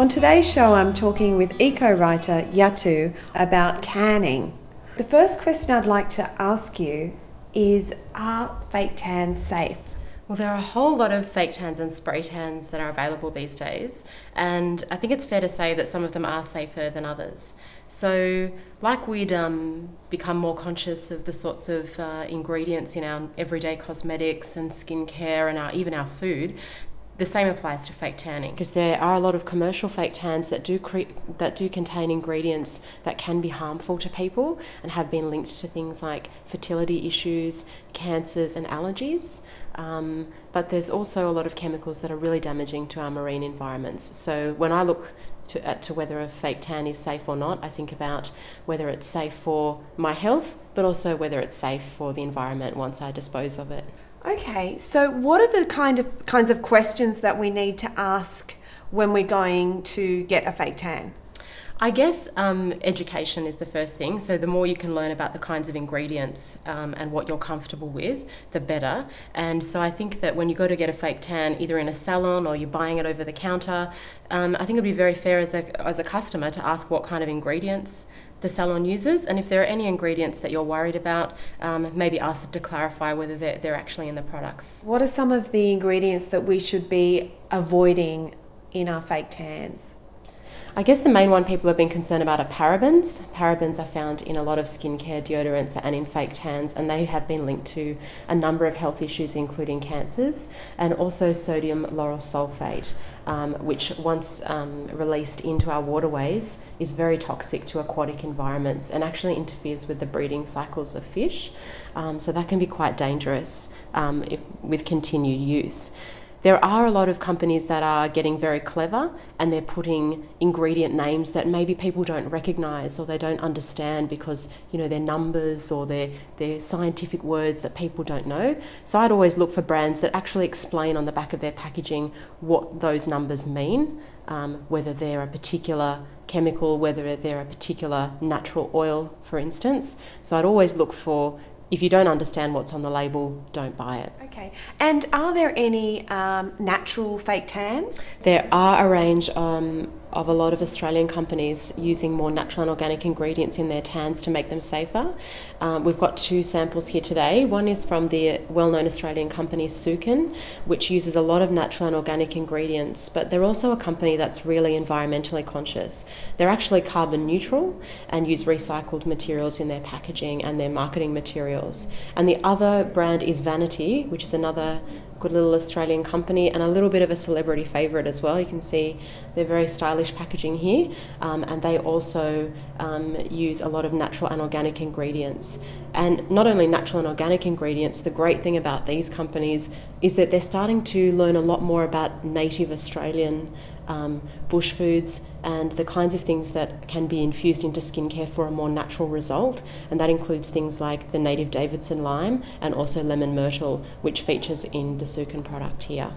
On today's show, I'm talking with eco-writer Yatu about tanning. The first question I'd like to ask you is, are fake tans safe? Well, there are a whole lot of fake tans and spray tans that are available these days, and I think it's fair to say that some of them are safer than others. So, like we'd become more conscious of the sorts of ingredients in our everyday cosmetics and skincare and even our food, the same applies to fake tanning, because there are a lot of commercial fake tans that do contain ingredients that can be harmful to people and have been linked to things like fertility issues, cancers and allergies. But there's also a lot of chemicals that are really damaging to our marine environments. So when I look to whether a fake tan is safe or not, I think about whether it's safe for my health, but also whether it's safe for the environment once I dispose of it. Okay, so what are the kinds of questions that we need to ask when we're going to get a fake tan? I guess education is the first thing. So the more you can learn about the kinds of ingredients and what you're comfortable with, the better. And so I think that when you go to get a fake tan, either in a salon or you're buying it over the counter, I think it'd be very fair as a customer to ask what kind of ingredients the salon uses, and if there are any ingredients that you're worried about, maybe ask them to clarify whether they're actually in the products. What are some of the ingredients that we should be avoiding in our fake tans? I guess the main one people have been concerned about are parabens. Parabens are found in a lot of skincare deodorants and in fake tans, and they have been linked to a number of health issues, including cancers, and also sodium lauryl sulfate, which once released into our waterways is very toxic to aquatic environments and actually interferes with the breeding cycles of fish. So that can be quite dangerous with continued use. There are a lot of companies that are getting very clever, and they're putting ingredient names that maybe people don't recognise or they don't understand because, you know, they're numbers or they're scientific words that people don't know. So I'd always look for brands that actually explain on the back of their packaging what those numbers mean, whether they're a particular chemical, whether they're a particular natural oil, for instance. So I'd always look for, if you don't understand what's on the label, don't buy it. Okay. And are there any natural fake tans? There are a range of a lot of Australian companies using more natural and organic ingredients in their tans to make them safer. We've got two samples here today. One is from the well-known Australian company Sukin, which uses a lot of natural and organic ingredients, but they're also a company that's really environmentally conscious. They're actually carbon neutral and use recycled materials in their packaging and their marketing materials. And the other brand is Vanity, which is another good little Australian company and a little bit of a celebrity favourite as well. You can see they're very stylish packaging here, and they also use a lot of natural and organic ingredients. And not only natural and organic ingredients, the great thing about these companies is that they're starting to learn a lot more about native Australian bush foods and the kinds of things that can be infused into skincare for a more natural result, and that includes things like the native Davidson lime and also lemon myrtle, which features in the Sukin product here.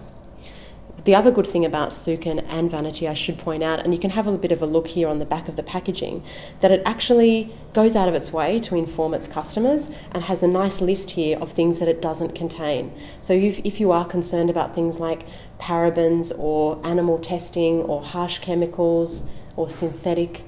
The other good thing about Sukin and Vanity, I should point out, and you can have a bit of a look here on the back of the packaging, that it actually goes out of its way to inform its customers and has a nice list here of things that it doesn't contain. So if you are concerned about things like parabens or animal testing or harsh chemicals or synthetic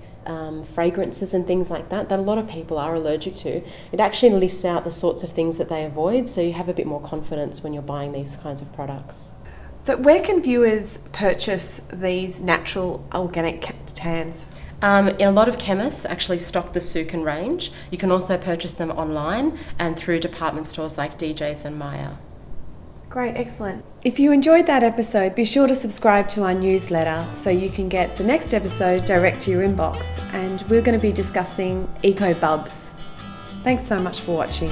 fragrances and things like that a lot of people are allergic to, it actually lists out the sorts of things that they avoid, so you have a bit more confidence when you're buying these kinds of products. So where can viewers purchase these natural organic tans? In a lot of chemists actually stock the Sukin range. You can also purchase them online and through department stores like DJ's and Maya. Great, excellent. If you enjoyed that episode, be sure to subscribe to our newsletter so you can get the next episode direct to your inbox. And we're going to be discussing eco-bubs. Thanks so much for watching.